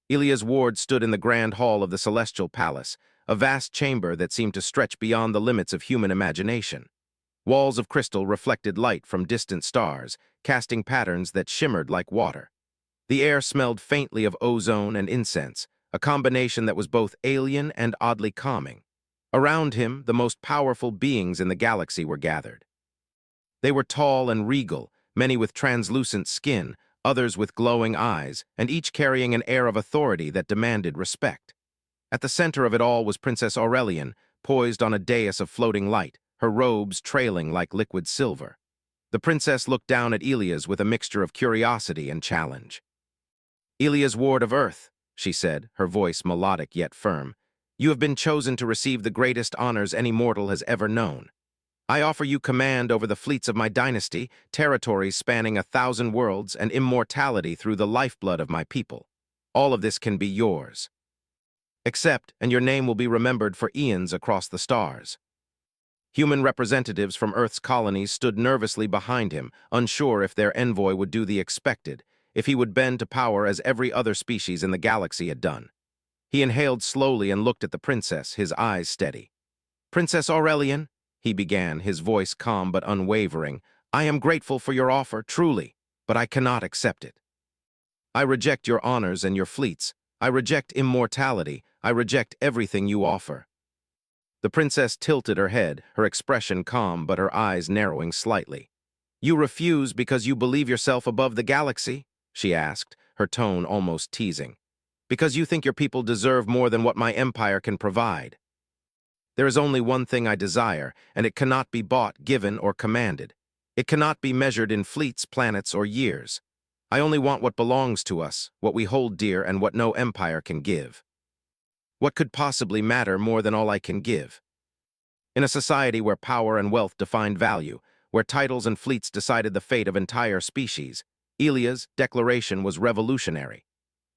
Elia's ward stood in the grand hall of the Celestial Palace, a vast chamber that seemed to stretch beyond the limits of human imagination. Walls of crystal reflected light from distant stars, casting patterns that shimmered like water. The air smelled faintly of ozone and incense, a combination that was both alien and oddly calming. Around him, the most powerful beings in the galaxy were gathered. They were tall and regal, many with translucent skin, others with glowing eyes, and each carrying an air of authority that demanded respect. At the center of it all was Princess Aurelian, poised on a dais of floating light, her robes trailing like liquid silver. The princess looked down at Elias with a mixture of curiosity and challenge. "Elias, ward of Earth," she said, her voice melodic yet firm, "you have been chosen to receive the greatest honors any mortal has ever known. I offer you command over the fleets of my dynasty, territories spanning 1,000 worlds, and immortality through the lifeblood of my people. All of this can be yours. Accept, and your name will be remembered for eons across the stars." Human representatives from Earth's colonies stood nervously behind him, unsure if their envoy would do the expected, if he would bend to power as every other species in the galaxy had done. He inhaled slowly and looked at the princess, his eyes steady. "Princess Aurelian," he began, his voice calm but unwavering, "I am grateful for your offer, truly, but I cannot accept it. I reject your honors and your fleets. I reject immortality. I reject everything you offer." The princess tilted her head, her expression calm but her eyes narrowing slightly. "You refuse because you believe yourself above the galaxy?" she asked, her tone almost teasing. "Because you think your people deserve more than what my empire can provide? There is only one thing I desire, and it cannot be bought, given, or commanded. It cannot be measured in fleets, planets, or years. I only want what belongs to us, what we hold dear, and what no empire can give. What could possibly matter more than all I can give? In a society where power and wealth defined value, where titles and fleets decided the fate of entire species, Elia's declaration was revolutionary.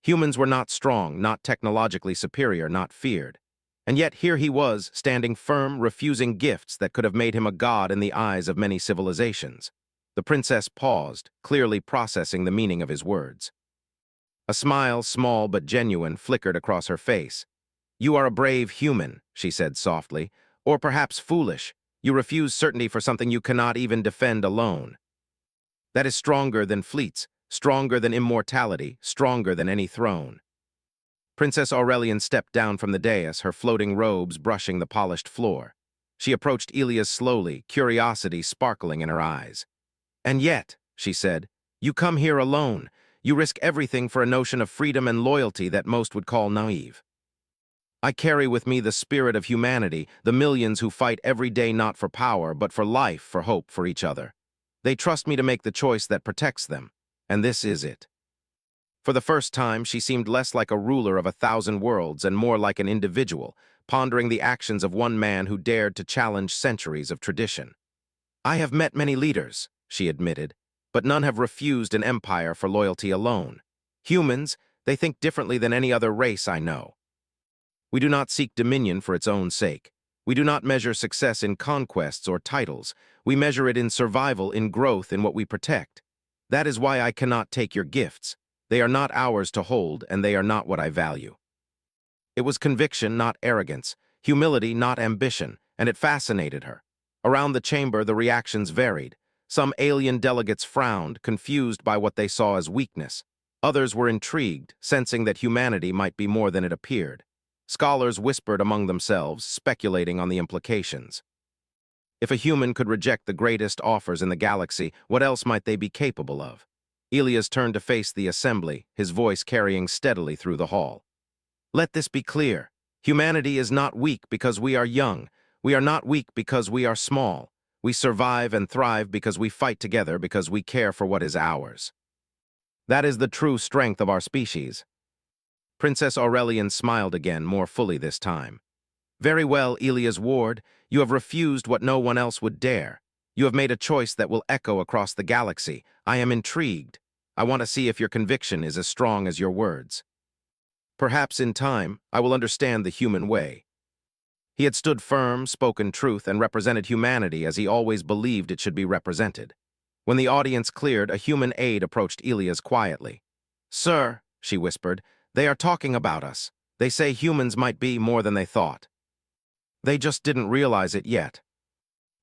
Humans were not strong, not technologically superior, not feared. And yet here he was, standing firm, refusing gifts that could have made him a god in the eyes of many civilizations. The princess paused, clearly processing the meaning of his words. A smile, small but genuine, flickered across her face. "You are a brave human," she said softly, "or perhaps foolish. You refuse certainty for something you cannot even defend alone. That is stronger than fleets, stronger than immortality, stronger than any throne." Princess Aurelian stepped down from the dais, her floating robes brushing the polished floor. She approached Elias slowly, curiosity sparkling in her eyes. "And yet," she said, "you come here alone. You risk everything for a notion of freedom and loyalty that most would call naive. I carry with me the spirit of humanity, the millions who fight every day not for power, but for life, for hope, for each other. They trust me to make the choice that protects them, and this is it." For the first time, she seemed less like a ruler of 1,000 worlds and more like an individual, pondering the actions of one man who dared to challenge centuries of tradition. "I have met many leaders," she admitted, "but none have refused an empire for loyalty alone. Humans, they think differently than any other race I know. We do not seek dominion for its own sake. We do not measure success in conquests or titles. We measure it in survival, in growth, in what we protect. That is why I cannot take your gifts. They are not ours to hold, and they are not what I value." It was conviction, not arrogance, humility, not ambition, and it fascinated her. Around the chamber, the reactions varied. Some alien delegates frowned, confused by what they saw as weakness. Others were intrigued, sensing that humanity might be more than it appeared. Scholars whispered among themselves, speculating on the implications. If a human could reject the greatest offers in the galaxy, what else might they be capable of? Elias turned to face the assembly, his voice carrying steadily through the hall. "Let this be clear. Humanity is not weak because we are young. We are not weak because we are small. We survive and thrive because we fight together, because we care for what is ours. That is the true strength of our species." Princess Aurelian smiled again, more fully this time. "Very well, Elias Ward, you have refused what no one else would dare. You have made a choice that will echo across the galaxy. I am intrigued. I want to see if your conviction is as strong as your words. Perhaps in time, I will understand the human way." He had stood firm, spoken truth, and represented humanity as he always believed it should be represented. When the audience cleared, a human aide approached Elias quietly. "Sir," she whispered, They are talking about us. They say humans might be more than they thought. They just didn't realize it yet.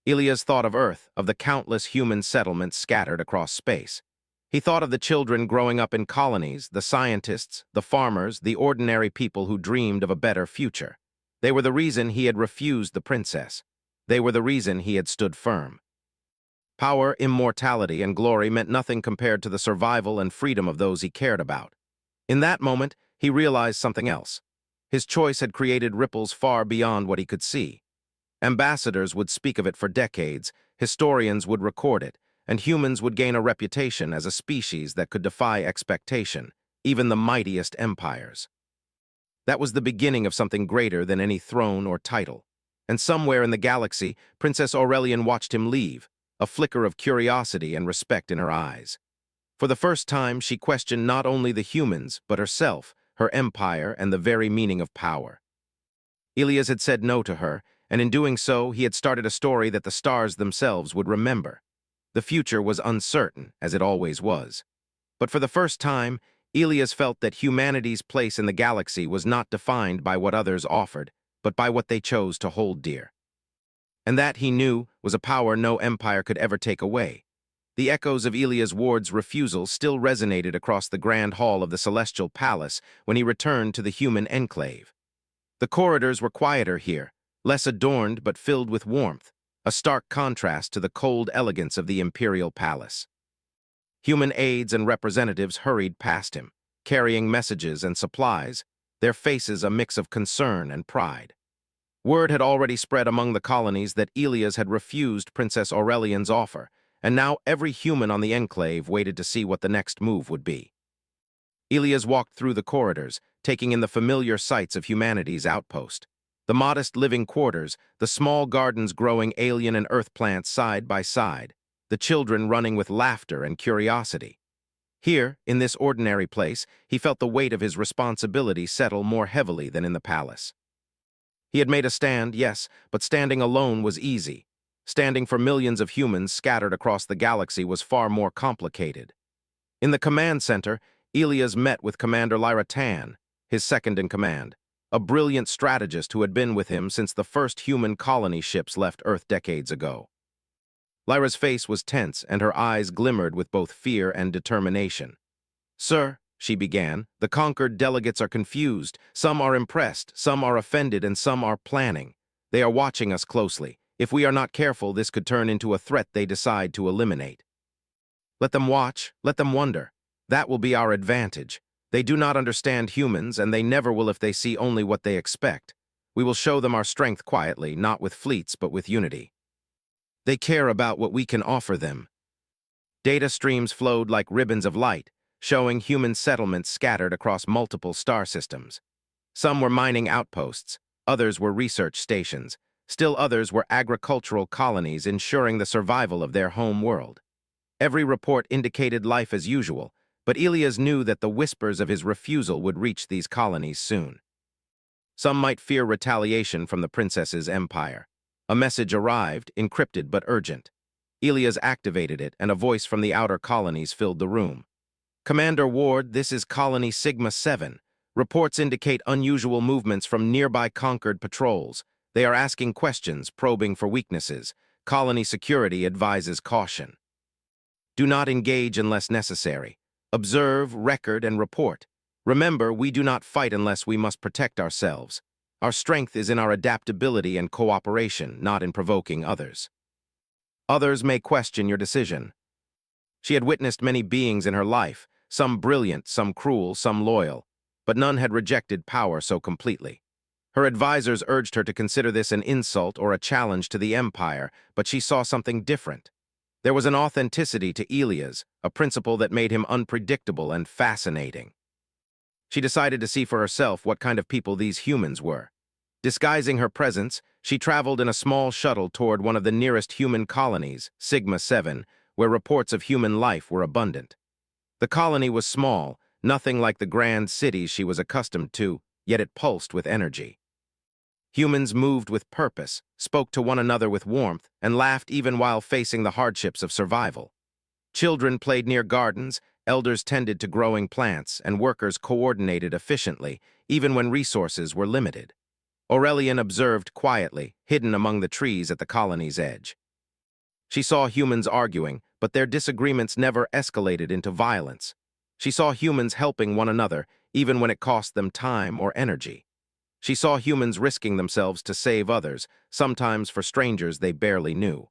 Ilias thought of Earth, of the countless human settlements scattered across space. He thought of the children growing up in colonies, the scientists, the farmers, the ordinary people who dreamed of a better future. They were the reason he had refused the princess. They were the reason he had stood firm. Power, immortality, and glory meant nothing compared to the survival and freedom of those he cared about. In that moment, he realized something else. His choice had created ripples far beyond what he could see. Ambassadors would speak of it for decades, historians would record it, and humans would gain a reputation as a species that could defy expectation, even the mightiest empires. That was the beginning of something greater than any throne or title. And somewhere in the galaxy, Princess Aurelian watched him leave, a flicker of curiosity and respect in her eyes. For the first time, she questioned not only the humans, but herself, her empire, and the very meaning of power. Ilias had said no to her, and in doing so, he had started a story that the stars themselves would remember. The future was uncertain, as it always was. But for the first time, Ilias felt that humanity's place in the galaxy was not defined by what others offered, but by what they chose to hold dear. And that, he knew, was a power no empire could ever take away. The echoes of Ilias Ward's refusal still resonated across the grand hall of the Celestial Palace when he returned to the human enclave. The corridors were quieter here, less adorned but filled with warmth, a stark contrast to the cold elegance of the imperial palace. Human aides and representatives hurried past him, carrying messages and supplies, their faces a mix of concern and pride. Word had already spread among the colonies that Ilias had refused Princess Aurelian's offer, and now every human on the enclave waited to see what the next move would be. Ilias walked through the corridors, taking in the familiar sights of humanity's outpost. The modest living quarters, the small gardens growing alien and earth plants side by side, the children running with laughter and curiosity. Here, in this ordinary place, he felt the weight of his responsibility settle more heavily than in the palace. He had made a stand, yes, but standing alone was easy. Standing for millions of humans scattered across the galaxy was far more complicated. In the command center, Ilias met with Commander Lyra Tan, his second-in-command, a brilliant strategist who had been with him since the first human colony ships left Earth decades ago. Lyra's face was tense and her eyes glimmered with both fear and determination. "Sir," she began, "the conquered delegates are confused. Some are impressed, some are offended, and some are planning. They are watching us closely. If we are not careful, this could turn into a threat they decide to eliminate. Let them watch, let them wonder. That will be our advantage. They do not understand humans, and they never will if they see only what they expect. We will show them our strength quietly, not with fleets, but with unity. They care about what we can offer them." Data streams flowed like ribbons of light, showing human settlements scattered across multiple star systems. Some were mining outposts, others were research stations, still others were agricultural colonies ensuring the survival of their home world. Every report indicated life as usual, but Ilias knew that the whispers of his refusal would reach these colonies soon. Some might fear retaliation from the princess's empire. A message arrived, encrypted but urgent. Ilias activated it, and a voice from the outer colonies filled the room. "Commander Ward, this is Colony Sigma-7. Reports indicate unusual movements from nearby conquered patrols. They are asking questions, probing for weaknesses. Colony security advises caution. Do not engage unless necessary. Observe, record, and report. Remember, we do not fight unless we must protect ourselves. Our strength is in our adaptability and cooperation, not in provoking others. Others may question your decision." She had witnessed many beings in her life, some brilliant, some cruel, some loyal, but none had rejected power so completely. Her advisors urged her to consider this an insult or a challenge to the empire, but she saw something different. There was an authenticity to Ilias, a principle that made him unpredictable and fascinating. She decided to see for herself what kind of people these humans were. Disguising her presence, she traveled in a small shuttle toward one of the nearest human colonies, Sigma-7, where reports of human life were abundant. The colony was small, nothing like the grand cities she was accustomed to, yet it pulsed with energy. Humans moved with purpose, spoke to one another with warmth, and laughed even while facing the hardships of survival. Children played near gardens, elders tended to growing plants, and workers coordinated efficiently, even when resources were limited. Aurelian observed quietly, hidden among the trees at the colony's edge. She saw humans arguing, but their disagreements never escalated into violence. She saw humans helping one another, even when it cost them time or energy. She saw humans risking themselves to save others, sometimes for strangers they barely knew.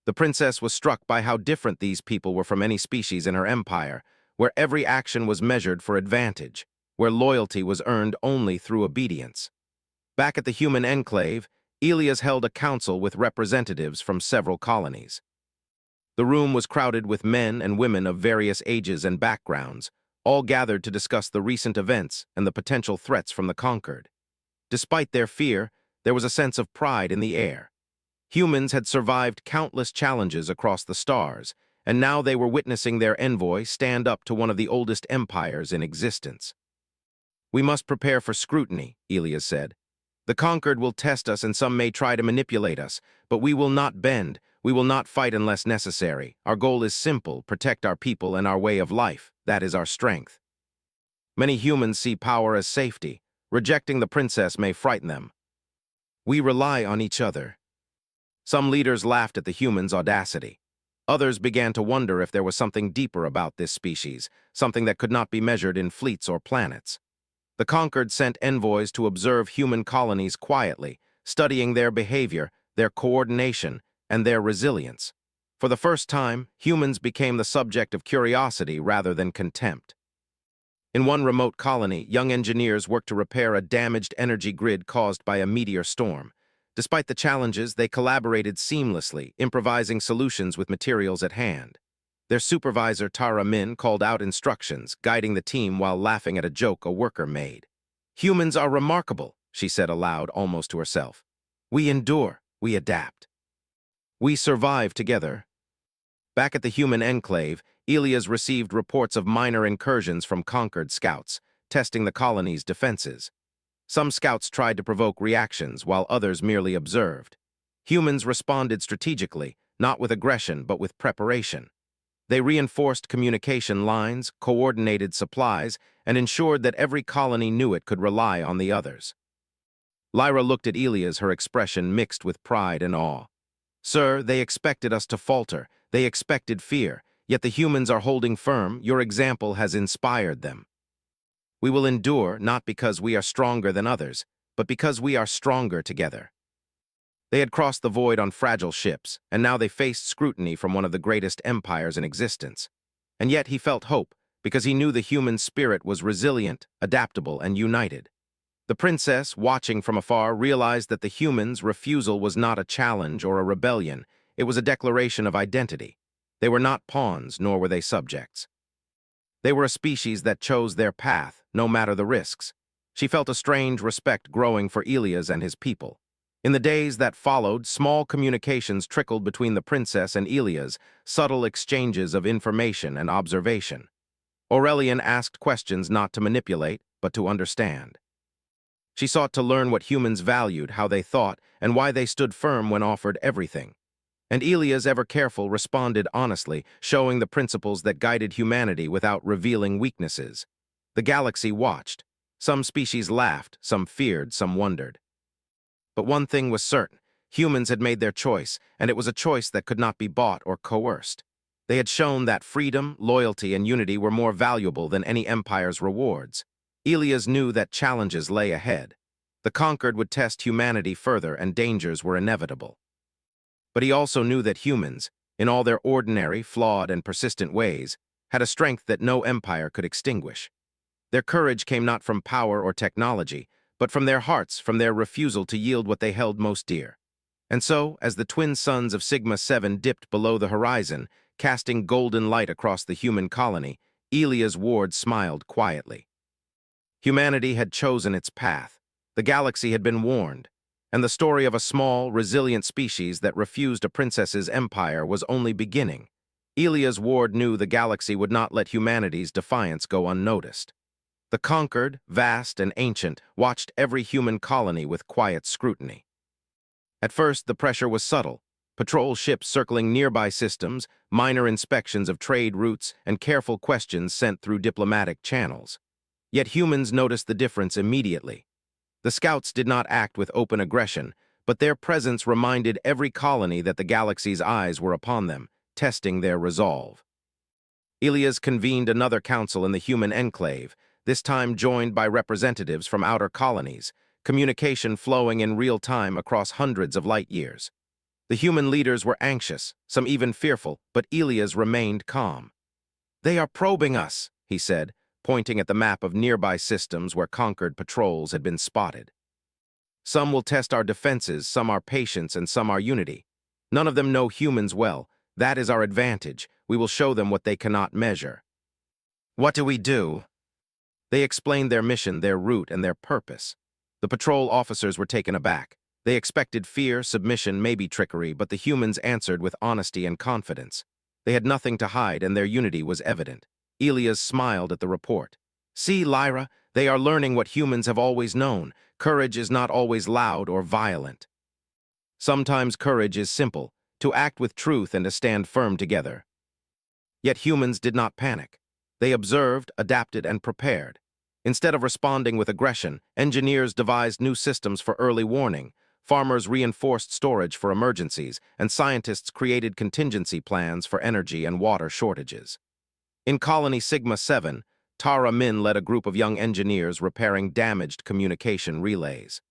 The princess was struck by how different these people were from any species in her empire, where every action was measured for advantage, where loyalty was earned only through obedience. Back at the human enclave, Elias held a council with representatives from several colonies. The room was crowded with men and women of various ages and backgrounds, all gathered to discuss the recent events and the potential threats from the conquered. Despite their fear, there was a sense of pride in the air. Humans had survived countless challenges across the stars, and now they were witnessing their envoy stand up to one of the oldest empires in existence. "We must prepare for scrutiny," Elias said. "The conquered will test us and some may try to manipulate us, but we will not bend. We will not fight unless necessary. Our goal is simple: protect our people and our way of life. That is our strength." Many humans see power as safety. Rejecting the princess may frighten them. "We rely on each other." Some leaders laughed at the humans' audacity. Others began to wonder if there was something deeper about this species, something that could not be measured in fleets or planets. The conquered sent envoys to observe human colonies quietly, studying their behavior, their coordination, and their resilience. For the first time, humans became the subject of curiosity rather than contempt. In one remote colony, young engineers worked to repair a damaged energy grid caused by a meteor storm. Despite the challenges, they collaborated seamlessly, improvising solutions with materials at hand. Their supervisor, Tara Min, called out instructions, guiding the team while laughing at a joke a worker made. "Humans are remarkable," she said aloud, almost to herself. "We endure, we adapt. We survive together." Back at the human enclave, Elias received reports of minor incursions from conquered scouts, testing the colony's defenses. Some scouts tried to provoke reactions, while others merely observed. Humans responded strategically, not with aggression but with preparation. They reinforced communication lines, coordinated supplies, and ensured that every colony knew it could rely on the others. Lyra looked at Elias, her expression mixed with pride and awe. "Sir, they expected us to falter. They expected fear. Yet the humans are holding firm. Your example has inspired them. We will endure not because we are stronger than others, but because we are stronger together." They had crossed the void on fragile ships, and now they faced scrutiny from one of the greatest empires in existence. And yet he felt hope, because he knew the human spirit was resilient, adaptable, and united. The princess, watching from afar, realized that the humans' refusal was not a challenge or a rebellion. It was a declaration of identity. They were not pawns, nor were they subjects. They were a species that chose their path, no matter the risks. She felt a strange respect growing for Elias and his people. In the days that followed, small communications trickled between the princess and Elias, subtle exchanges of information and observation. Aurelian asked questions not to manipulate, but to understand. She sought to learn what humans valued, how they thought, and why they stood firm when offered everything. And Elias, ever careful, responded honestly, showing the principles that guided humanity without revealing weaknesses. The galaxy watched. Some species laughed, some feared, some wondered. But one thing was certain: humans had made their choice, and it was a choice that could not be bought or coerced. They had shown that freedom, loyalty, and unity were more valuable than any empire's rewards. Elias knew that challenges lay ahead. The conquered would test humanity further, and dangers were inevitable. But he also knew that humans, in all their ordinary, flawed, and persistent ways, had a strength that no empire could extinguish. Their courage came not from power or technology, but from their hearts, from their refusal to yield what they held most dear. And so, as the twin suns of Sigma-7 dipped below the horizon, casting golden light across the human colony, Elias Ward smiled quietly. Humanity had chosen its path. The galaxy had been warned, and the story of a small, resilient species that refused a princess's empire was only beginning. Elias Ward knew the galaxy would not let humanity's defiance go unnoticed. The conquered, vast and ancient, watched every human colony with quiet scrutiny. At first, the pressure was subtle. patrol ships circling nearby systems, minor inspections of trade routes, and careful questions sent through diplomatic channels. Yet humans noticed the difference immediately. The scouts did not act with open aggression, but their presence reminded every colony that the galaxy's eyes were upon them, testing their resolve. Ilias convened another council in the human enclave, this time joined by representatives from outer colonies, communication flowing in real time across hundreds of light years. The human leaders were anxious, some even fearful, but Ilias remained calm. "They are probing us," he said, pointing at the map of nearby systems where conquered patrols had been spotted. "Some will test our defenses, some our patience, and some our unity. None of them know humans well. That is our advantage. We will show them what they cannot measure." "What do we do?" They explained their mission, their route, and their purpose. The patrol officers were taken aback. They expected fear, submission, maybe trickery, but the humans answered with honesty and confidence. They had nothing to hide, and their unity was evident. Ilias smiled at the report. "See, Lyra, they are learning what humans have always known. Courage is not always loud or violent. Sometimes courage is simple, to act with truth and to stand firm together." Yet humans did not panic. They observed, adapted, and prepared. Instead of responding with aggression, engineers devised new systems for early warning, farmers reinforced storage for emergencies, and scientists created contingency plans for energy and water shortages. In Colony Sigma-7, Tara Min led a group of young engineers repairing damaged communication relays.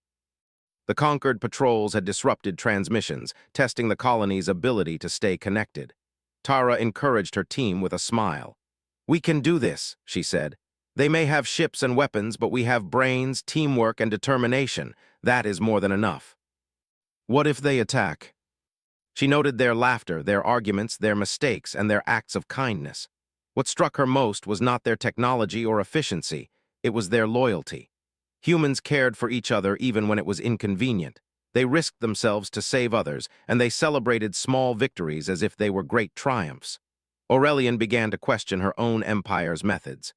The conquered patrols had disrupted transmissions, testing the colony's ability to stay connected. Tara encouraged her team with a smile. "We can do this," she said. "They may have ships and weapons, but we have brains, teamwork, and determination. That is more than enough." "What if they attack?" She noted their laughter, their arguments, their mistakes, and their acts of kindness. What struck her most was not their technology or efficiency, it was their loyalty. Humans cared for each other even when it was inconvenient. They risked themselves to save others, and they celebrated small victories as if they were great triumphs. Aurelian began to question her own empire's methods.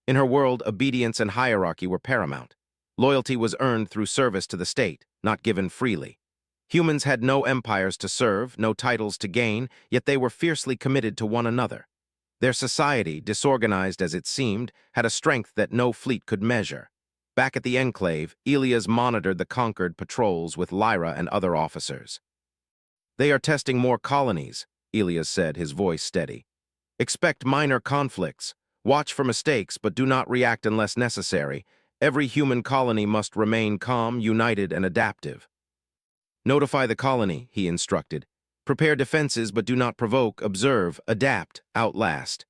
In her world, obedience and hierarchy were paramount. Loyalty was earned through service to the state, not given freely. Humans had no empires to serve, no titles to gain, yet they were fiercely committed to one another. Their society, disorganized as it seemed, had a strength that no fleet could measure. Back at the enclave, Ilias monitored the conquered patrols with Lyra and other officers. "They are testing more colonies," Ilias said, his voice steady. "Expect minor conflicts. Watch for mistakes, but do not react unless necessary. Every human colony must remain calm, united, and adaptive." "Notify the colony," he instructed. "Prepare defenses, but do not provoke, observe, adapt, outlast."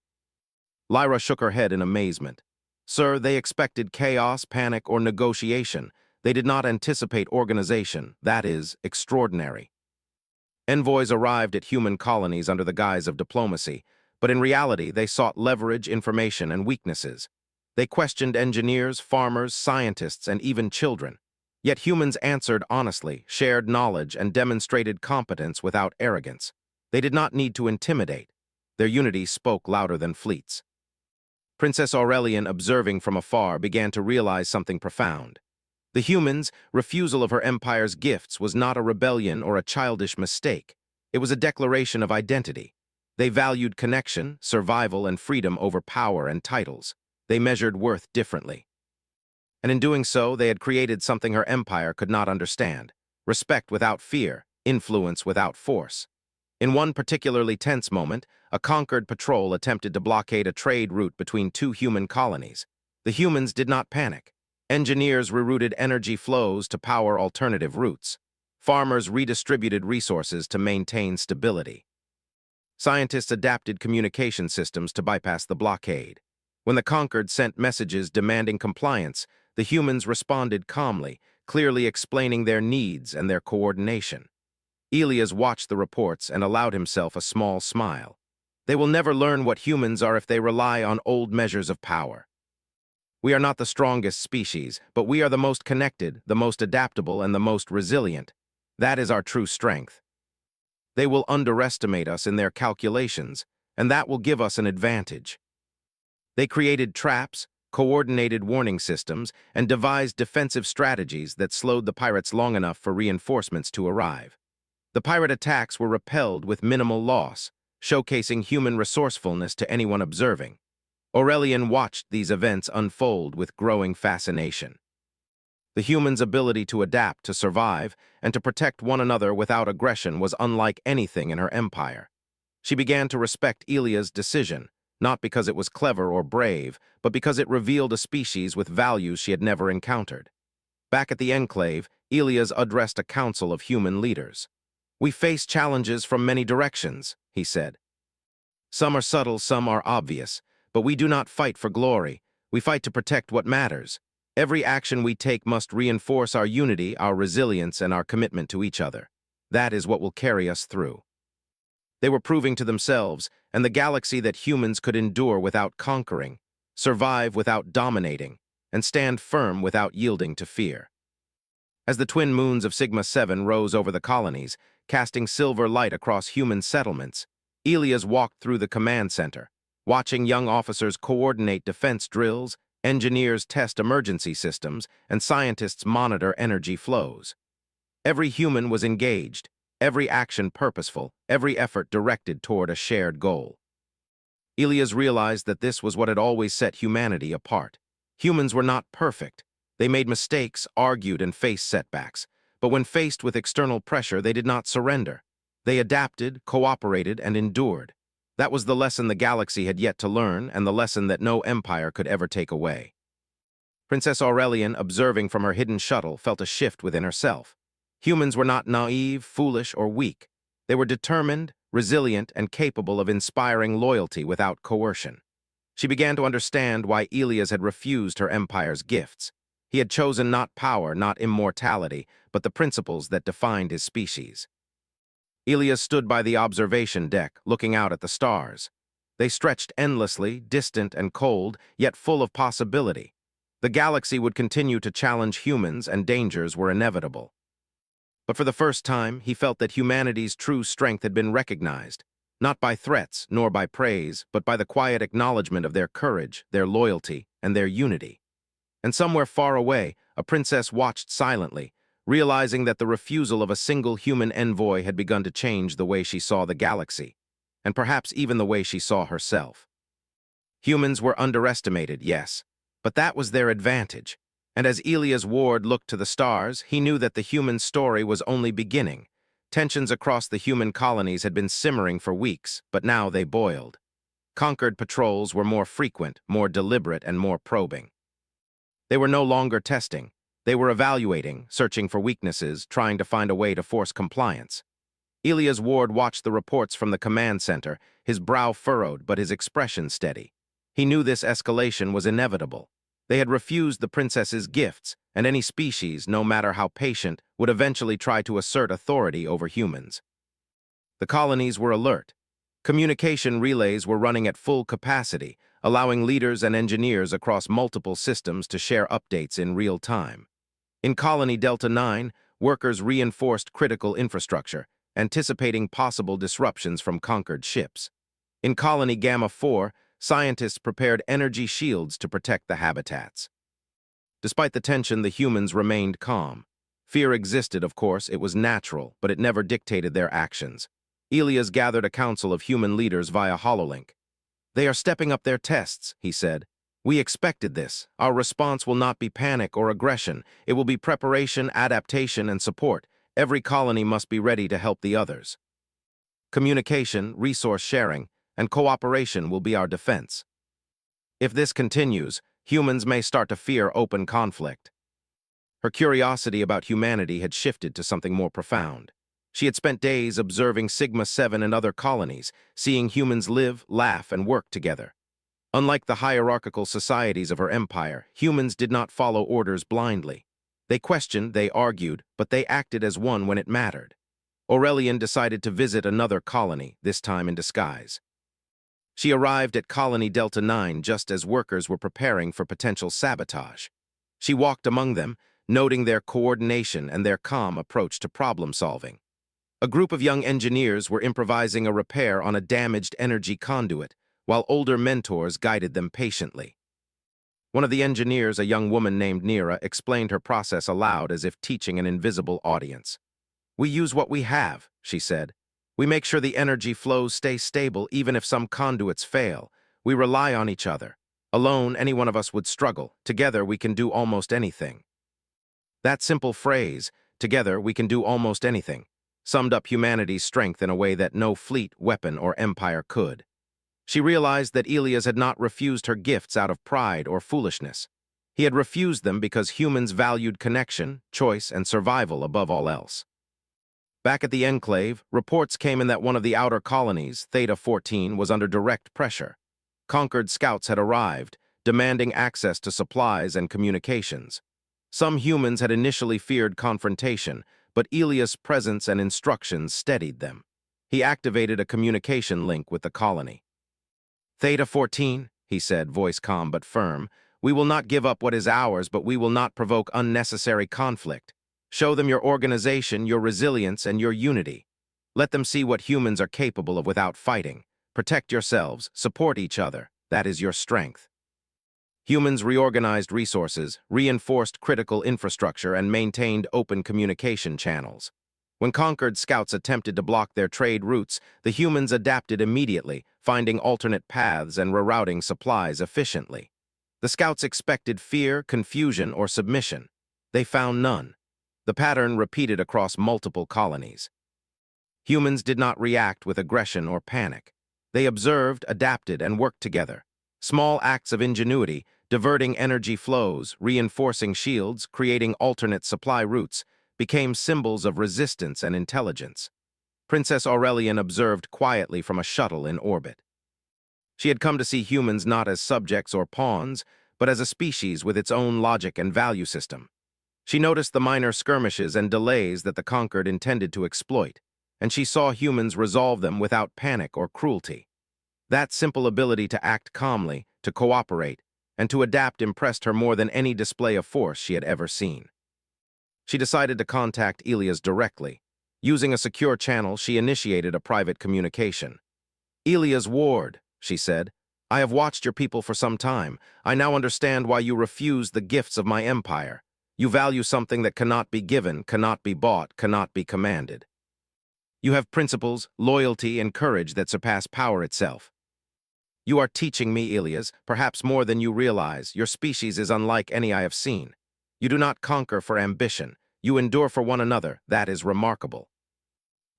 Lyra shook her head in amazement. "Sir, they expected chaos, panic, or negotiation. They did not anticipate organization. That is extraordinary." Envoys arrived at human colonies under the guise of diplomacy, but in reality they sought leverage, information, and weaknesses. They questioned engineers, farmers, scientists, and even children. Yet humans answered honestly, shared knowledge, and demonstrated competence without arrogance. They did not need to intimidate. Their unity spoke louder than fleets. Princess Aurelian, observing from afar, began to realize something profound. The humans' refusal of her empire's gifts was not a rebellion or a childish mistake. It was a declaration of identity. They valued connection, survival, and freedom over power and titles. They measured worth differently. And in doing so, they had created something her empire could not understand: respect without fear, influence without force. In one particularly tense moment, a conquered patrol attempted to blockade a trade route between two human colonies. The humans did not panic. Engineers rerouted energy flows to power alternative routes. Farmers redistributed resources to maintain stability. Scientists adapted communication systems to bypass the blockade. When the conquered sent messages demanding compliance, the humans responded calmly, clearly explaining their needs and their coordination. Ilias watched the reports and allowed himself a small smile. They will never learn what humans are if they rely on old measures of power. We are not the strongest species, but we are the most connected, the most adaptable, and the most resilient. That is our true strength. They will underestimate us in their calculations, and that will give us an advantage. They created traps, coordinated warning systems, and devised defensive strategies that slowed the pirates long enough for reinforcements to arrive. The pirate attacks were repelled with minimal loss, showcasing human resourcefulness to anyone observing. Aurelian watched these events unfold with growing fascination. The humans' ability to adapt, to survive, and to protect one another without aggression was unlike anything in her empire. She began to respect Elia's decision, not because it was clever or brave, but because it revealed a species with values she had never encountered. Back at the Enclave, Elias addressed a council of human leaders. "We face challenges from many directions," he said. "Some are subtle, some are obvious, but we do not fight for glory. We fight to protect what matters. Every action we take must reinforce our unity, our resilience, and our commitment to each other. That is what will carry us through." They were proving to themselves and the galaxy that humans could endure without conquering, survive without dominating, and stand firm without yielding to fear. As the twin moons of Sigma 7 rose over the colonies, casting silver light across human settlements, Elias walked through the command center, watching young officers coordinate defense drills, engineers test emergency systems, and scientists monitor energy flows. Every human was engaged, every action purposeful, every effort directed toward a shared goal. Elias realized that this was what had always set humanity apart. Humans were not perfect. They made mistakes, argued, and faced setbacks. But when faced with external pressure, they did not surrender. They adapted, cooperated, and endured. That was the lesson the galaxy had yet to learn, and the lesson that no empire could ever take away. Princess Aurelian, observing from her hidden shuttle, felt a shift within herself. Humans were not naive, foolish, or weak. They were determined, resilient, and capable of inspiring loyalty without coercion. She began to understand why Elias had refused her empire's gifts. He had chosen not power, not immortality, but the principles that defined his species. Elias stood by the observation deck, looking out at the stars. They stretched endlessly, distant and cold, yet full of possibility. The galaxy would continue to challenge humans, and dangers were inevitable. But for the first time, he felt that humanity's true strength had been recognized, not by threats nor by praise, but by the quiet acknowledgement of their courage, their loyalty, and their unity. And somewhere far away, a princess watched silently, realizing that the refusal of a single human envoy had begun to change the way she saw the galaxy, and perhaps even the way she saw herself. Humans were underestimated, yes, but that was their advantage. And as Elias Ward looked to the stars, he knew that the human story was only beginning. Tensions across the human colonies had been simmering for weeks, but now they boiled. Conquered patrols were more frequent, more deliberate, and more probing. They were no longer testing. They were evaluating, searching for weaknesses, trying to find a way to force compliance. Elias Ward watched the reports from the command center, his brow furrowed but his expression steady. He knew this escalation was inevitable. They had refused the princess's gifts, and any species, no matter how patient, would eventually try to assert authority over humans. The colonies were alert. Communication relays were running at full capacity, allowing leaders and engineers across multiple systems to share updates in real time. In Colony Delta 9, workers reinforced critical infrastructure, anticipating possible disruptions from conquered ships. In Colony Gamma 4, scientists prepared energy shields to protect the habitats. Despite the tension, the humans remained calm. Fear existed, of course, it was natural, but it never dictated their actions. Elias gathered a council of human leaders via HoloLink. "They are stepping up their tests," he said. "We expected this. Our response will not be panic or aggression. It will be preparation, adaptation, and support. Every colony must be ready to help the others. Communication, resource sharing, and cooperation will be our defense. If this continues, humans may start to fear open conflict." Her curiosity about humanity had shifted to something more profound. She had spent days observing Sigma 7 and other colonies, seeing humans live, laugh, and work together. Unlike the hierarchical societies of her empire, humans did not follow orders blindly. They questioned, they argued, but they acted as one when it mattered. Aurelian decided to visit another colony, this time in disguise. She arrived at Colony Delta 9 just as workers were preparing for potential sabotage. She walked among them, noting their coordination and their calm approach to problem-solving. A group of young engineers were improvising a repair on a damaged energy conduit, while older mentors guided them patiently. One of the engineers, a young woman named Nira, explained her process aloud as if teaching an invisible audience. "We use what we have," she said. "We make sure the energy flows stay stable even if some conduits fail. We rely on each other. Alone, any one of us would struggle. Together, we can do almost anything." That simple phrase, "together we can do almost anything," summed up humanity's strength in a way that no fleet, weapon, or empire could. She realized that Elias had not refused her gifts out of pride or foolishness. He had refused them because humans valued connection, choice, and survival above all else. Back at the Enclave, reports came in that one of the outer colonies, Theta 14, was under direct pressure. Conquered scouts had arrived, demanding access to supplies and communications. Some humans had initially feared confrontation, but Elias' presence and instructions steadied them. He activated a communication link with the colony. "Theta 14, he said, voice calm but firm, "we will not give up what is ours, but we will not provoke unnecessary conflict. Show them your organization, your resilience, and your unity. Let them see what humans are capable of without fighting. Protect yourselves, support each other. That is your strength." Humans reorganized resources, reinforced critical infrastructure, and maintained open communication channels. When conquered scouts attempted to block their trade routes, the humans adapted immediately, finding alternate paths and rerouting supplies efficiently. The scouts expected fear, confusion, or submission. They found none. The pattern repeated across multiple colonies. Humans did not react with aggression or panic. They observed, adapted, and worked together. Small acts of ingenuity, diverting energy flows, reinforcing shields, creating alternate supply routes, became symbols of resistance and intelligence. Princess Aurelian observed quietly from a shuttle in orbit. She had come to see humans not as subjects or pawns, but as a species with its own logic and value system. She noticed the minor skirmishes and delays that the conquered intended to exploit, and she saw humans resolve them without panic or cruelty. That simple ability to act calmly, to cooperate, and to adapt impressed her more than any display of force she had ever seen. She decided to contact Elias directly. Using a secure channel, she initiated a private communication. "Elias Ward," she said, "I have watched your people for some time. I now understand why you refuse the gifts of my empire. You value something that cannot be given, cannot be bought, cannot be commanded. You have principles, loyalty, and courage that surpass power itself. You are teaching me, Elias, perhaps more than you realize. Your species is unlike any I have seen. You do not conquer for ambition. You endure for one another. That is remarkable.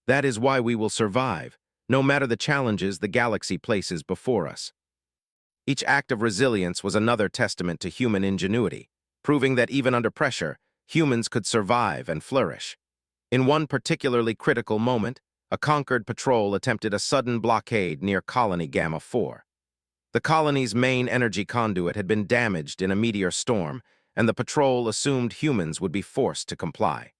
That is why we will survive, no matter the challenges the galaxy places before us." Each act of resilience was another testament to human ingenuity, proving that even under pressure, humans could survive and flourish. In one particularly critical moment, a conquered patrol attempted a sudden blockade near Colony Gamma 4. The colony's main energy conduit had been damaged in a meteor storm, and the patrol assumed humans would be forced to comply.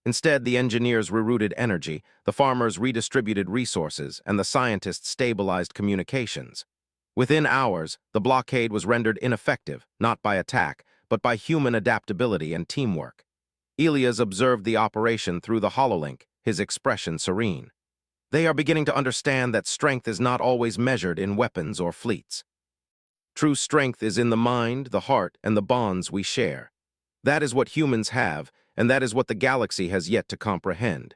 Instead, the engineers rerouted energy, the farmers redistributed resources, and the scientists stabilized communications. Within hours, the blockade was rendered ineffective, not by attack, but by human adaptability and teamwork. Elias observed the operation through the hololink, his expression serene. They are beginning to understand that strength is not always measured in weapons or fleets. True strength is in the mind, the heart, and the bonds we share. That is what humans have, and that is what the galaxy has yet to comprehend.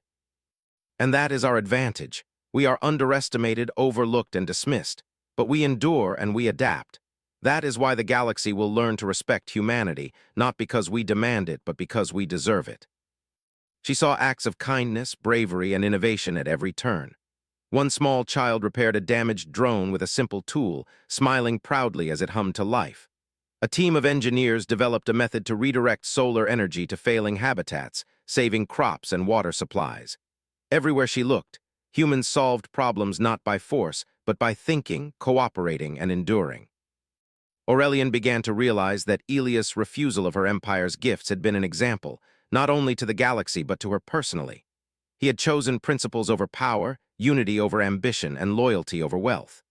And that is our advantage. We are underestimated, overlooked, and dismissed, but we endure and we adapt. That is why the galaxy will learn to respect humanity, not because we demand it, but because we deserve it. She saw acts of kindness, bravery, and innovation at every turn. One small child repaired a damaged drone with a simple tool, smiling proudly as it hummed to life. A team of engineers developed a method to redirect solar energy to failing habitats, saving crops and water supplies. Everywhere she looked, humans solved problems not by force, but by thinking, cooperating, and enduring. Aurelian began to realize that Elias' refusal of her empire's gifts had been an example, not only to the galaxy but to her personally. He had chosen principles over power, unity over ambition, and loyalty over wealth.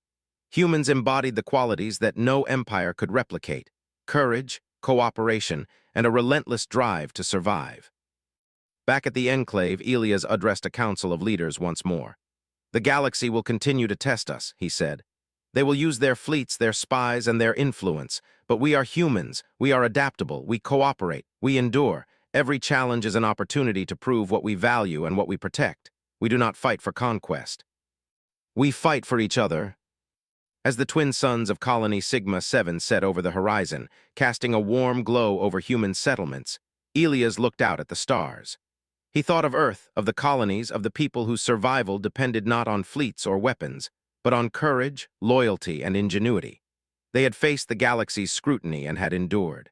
Humans embodied the qualities that no empire could replicate: courage, cooperation, and a relentless drive to survive. Back at the Enclave, Elias addressed a council of leaders once more. "The galaxy will continue to test us," he said. "They will use their fleets, their spies, and their influence, but we are humans, we are adaptable, we cooperate, we endure. Every challenge is an opportunity to prove what we value and what we protect. We do not fight for conquest. We fight for each other. As the twin suns of Colony Sigma-7 set over the horizon, casting a warm glow over human settlements, Elias looked out at the stars. He thought of Earth, of the colonies, of the people whose survival depended not on fleets or weapons, but on courage, loyalty, and ingenuity. They had faced the galaxy's scrutiny and had endured.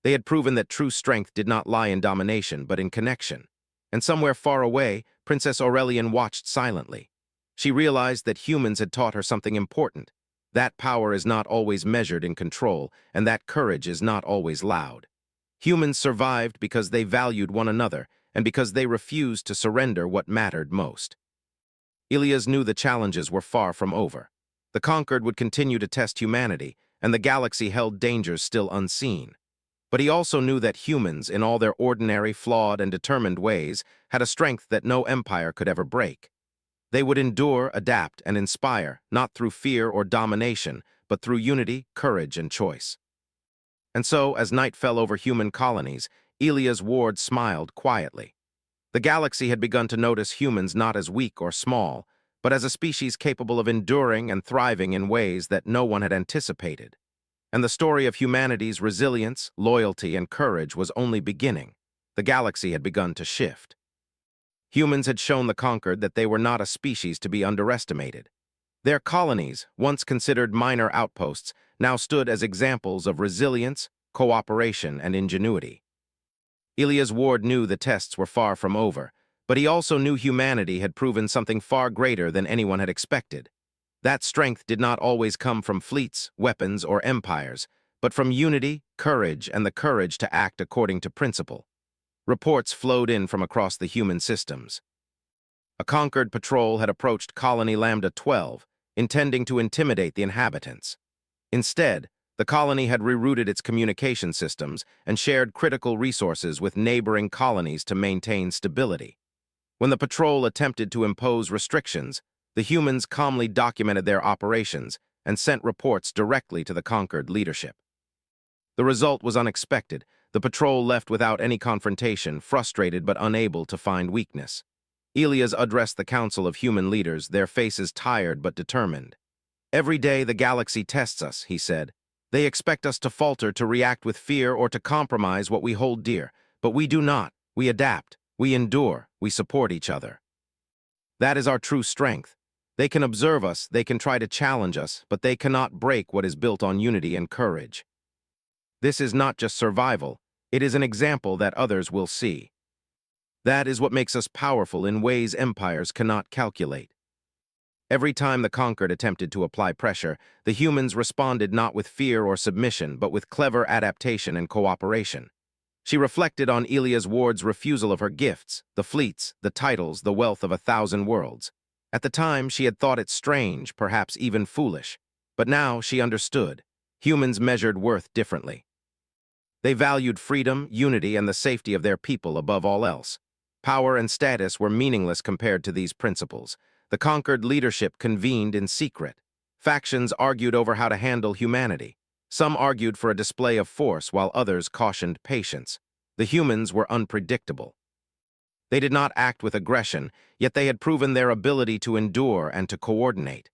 They had proven that true strength did not lie in domination, but in connection. And somewhere far away, Princess Aurelian watched silently. She realized that humans had taught her something important. That power is not always measured in control, and that courage is not always loud. Humans survived because they valued one another, and because they refused to surrender what mattered most. Elias knew the challenges were far from over. The conquered would continue to test humanity, and the galaxy held dangers still unseen. But he also knew that humans, in all their ordinary, flawed, and determined ways, had a strength that no empire could ever break. They would endure, adapt, and inspire, not through fear or domination, but through unity, courage, and choice. And so, as night fell over human colonies, Elias Ward smiled quietly. The galaxy had begun to notice humans not as weak or small, but as a species capable of enduring and thriving in ways that no one had anticipated. And the story of humanity's resilience, loyalty, and courage was only beginning. The galaxy had begun to shift. Humans had shown the conquered that they were not a species to be underestimated. Their colonies, once considered minor outposts, now stood as examples of resilience, cooperation, and ingenuity. Elias Ward knew the tests were far from over, but he also knew humanity had proven something far greater than anyone had expected. That strength did not always come from fleets, weapons, or empires, but from unity, courage, and the courage to act according to principle. Reports flowed in from across the human systems. A conquered patrol had approached Colony Lambda 12, intending to intimidate the inhabitants. Instead, the colony had rerouted its communication systems and shared critical resources with neighboring colonies to maintain stability. When the patrol attempted to impose restrictions, the humans calmly documented their operations and sent reports directly to the conquered leadership. The result was unexpected. The patrol left without any confrontation, frustrated but unable to find weakness. Elias addressed the Council of Human Leaders, their faces tired but determined. "Every day the galaxy tests us," he said. "They expect us to falter, to react with fear, or to compromise what we hold dear. But we do not. We adapt. We endure. We support each other. That is our true strength. They can observe us, they can try to challenge us, but they cannot break what is built on unity and courage. This is not just survival. It is an example that others will see. That is what makes us powerful in ways empires cannot calculate." Every time the conquered attempted to apply pressure, the humans responded not with fear or submission, but with clever adaptation and cooperation. She reflected on Elias Ward's refusal of her gifts, the fleets, the titles, the wealth of 1,000 worlds. At the time, she had thought it strange, perhaps even foolish. But now she understood. Humans measured worth differently. They valued freedom, unity, and the safety of their people above all else. Power and status were meaningless compared to these principles. The conquered leadership convened in secret. Factions argued over how to handle humanity. Some argued for a display of force, while others cautioned patience. The humans were unpredictable. They did not act with aggression, yet they had proven their ability to endure and to coordinate.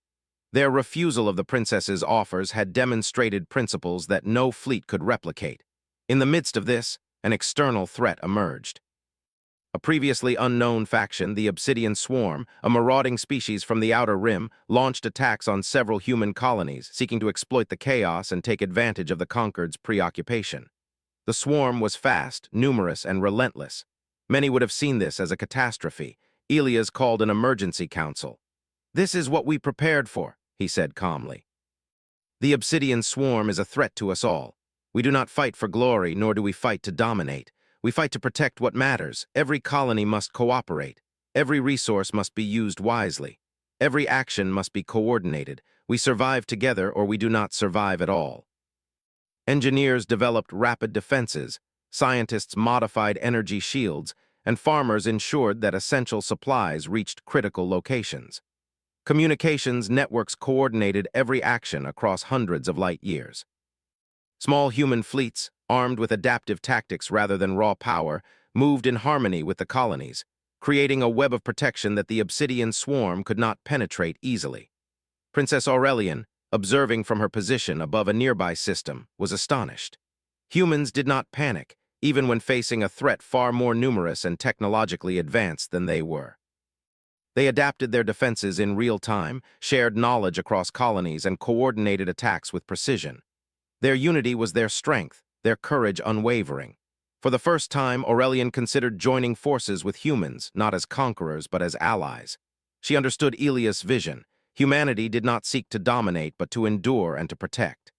Their refusal of the princess's offers had demonstrated principles that no fleet could replicate. In the midst of this, an external threat emerged. A previously unknown faction, the Obsidian Swarm, a marauding species from the Outer Rim, launched attacks on several human colonies, seeking to exploit the chaos and take advantage of the conquered's preoccupation. The swarm was fast, numerous, and relentless. Many would have seen this as a catastrophe. Elias called an emergency council. "This is what we prepared for," he said calmly. "The Obsidian Swarm is a threat to us all. We do not fight for glory, nor do we fight to dominate. We fight to protect what matters. Every colony must cooperate. Every resource must be used wisely. Every action must be coordinated. We survive together, or we do not survive at all." Engineers developed rapid defenses, scientists modified energy shields, and farmers ensured that essential supplies reached critical locations. Communications networks coordinated every action across hundreds of light years. Small human fleets, armed with adaptive tactics rather than raw power, moved in harmony with the colonies, creating a web of protection that the obsidian swarm could not penetrate easily. Princess Aurelian, observing from her position above a nearby system, was astonished. Humans did not panic, even when facing a threat far more numerous and technologically advanced than they were. They adapted their defenses in real time, shared knowledge across colonies, and coordinated attacks with precision. Their unity was their strength, their courage unwavering. For the first time, Aurelian considered joining forces with humans, not as conquerors but as allies. She understood Elias' vision. Humanity did not seek to dominate but to endure and to protect.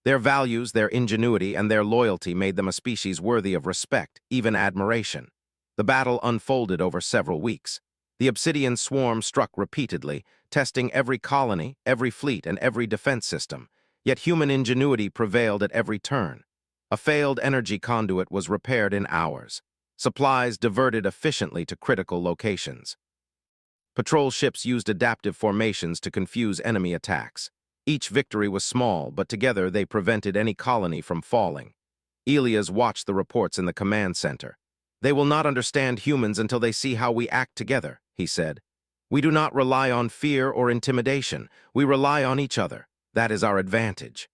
Their values, their ingenuity, and their loyalty made them a species worthy of respect, even admiration. The battle unfolded over several weeks. The obsidian swarm struck repeatedly, testing every colony, every fleet, and every defense system. Yet human ingenuity prevailed at every turn. A failed energy conduit was repaired in hours. Supplies diverted efficiently to critical locations. Patrol ships used adaptive formations to confuse enemy attacks. Each victory was small, but together they prevented any colony from falling. Elias watched the reports in the command center. "They will not understand humans until they see how we act together," he said. "We do not rely on fear or intimidation. We rely on each other. That is our advantage."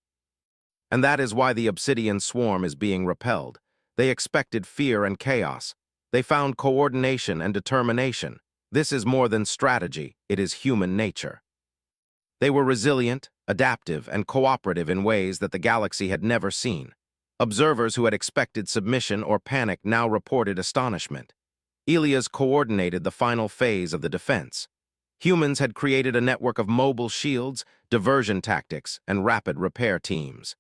And that is why the obsidian swarm is being repelled. They expected fear and chaos. They found coordination and determination. This is more than strategy, it is human nature. They were resilient, adaptive, and cooperative in ways that the galaxy had never seen. Observers who had expected submission or panic now reported astonishment. Elias coordinated the final phase of the defense. Humans had created a network of mobile shields, diversion tactics, and rapid repair teams.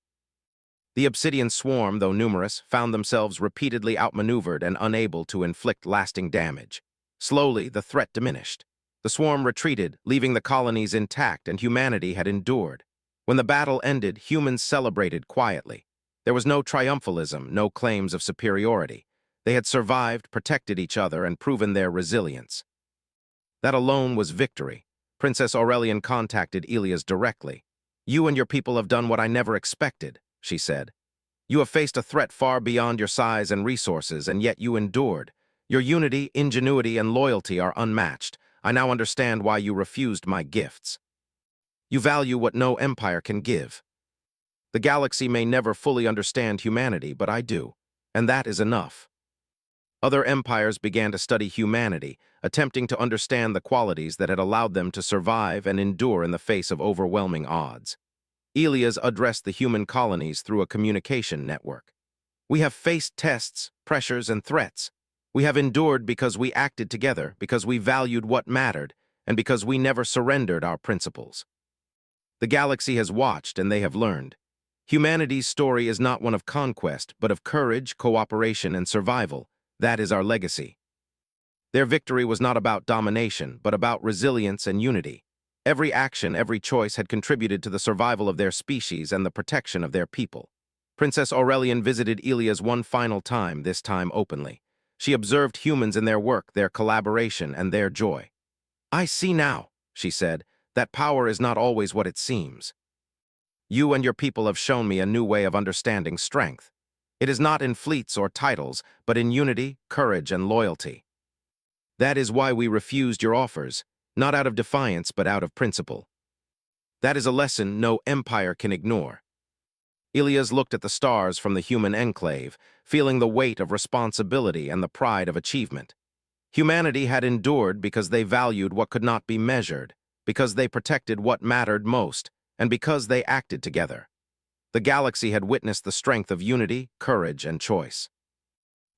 The obsidian swarm, though numerous, found themselves repeatedly outmaneuvered and unable to inflict lasting damage. Slowly, the threat diminished. The swarm retreated, leaving the colonies intact, and humanity had endured. When the battle ended, humans celebrated quietly. There was no triumphalism, no claims of superiority. They had survived, protected each other, and proven their resilience. That alone was victory. Princess Aurelian contacted Elias directly. "You and your people have done what I never expected," she said. "You have faced a threat far beyond your size and resources, and yet you endured. Your unity, ingenuity, and loyalty are unmatched. I now understand why you refused my gifts. You value what no empire can give. The galaxy may never fully understand humanity, but I do, and that is enough." Other empires began to study humanity, attempting to understand the qualities that had allowed them to survive and endure in the face of overwhelming odds. Elias addressed the human colonies through a communication network. "We have faced tests, pressures, and threats. We have endured because we acted together, because we valued what mattered, and because we never surrendered our principles. The galaxy has watched, and they have learned. Humanity's story is not one of conquest, but of courage, cooperation, and survival. That is our legacy." Their victory was not about domination, but about resilience and unity. Every action, every choice had contributed to the survival of their species and the protection of their people. Princess Aurelian visited Elias one final time, this time openly. She observed humans in their work, their collaboration, and their joy. "I see now," she said, "that power is not always what it seems. You and your people have shown me a new way of understanding strength. It is not in fleets or titles, but in unity, courage, and loyalty. That is why we refused your offers, not out of defiance, but out of principle. That is a lesson no empire can ignore." Elias looked at the stars from the human enclave, feeling the weight of responsibility and the pride of achievement. Humanity had endured because they valued what could not be measured, because they protected what mattered most, and because they acted together. The galaxy had witnessed the strength of unity, courage, and choice.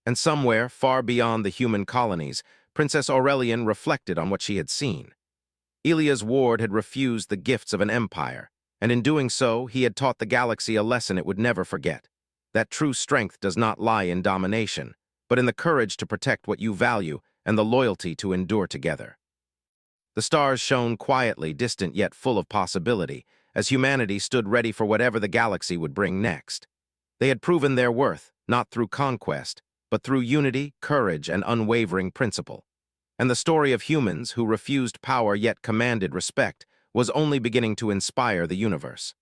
And somewhere, far beyond the human colonies, Princess Aurelian reflected on what she had seen. Elias Ward had refused the gifts of an empire, and in doing so, he had taught the galaxy a lesson it would never forget. That true strength does not lie in domination, but in the courage to protect what you value and the loyalty to endure together. The stars shone quietly, distant yet full of possibility, as humanity stood ready for whatever the galaxy would bring next. They had proven their worth, not through conquest, but through unity, courage, and unwavering principle. And the story of humans who refused power yet commanded respect was only beginning to inspire the universe.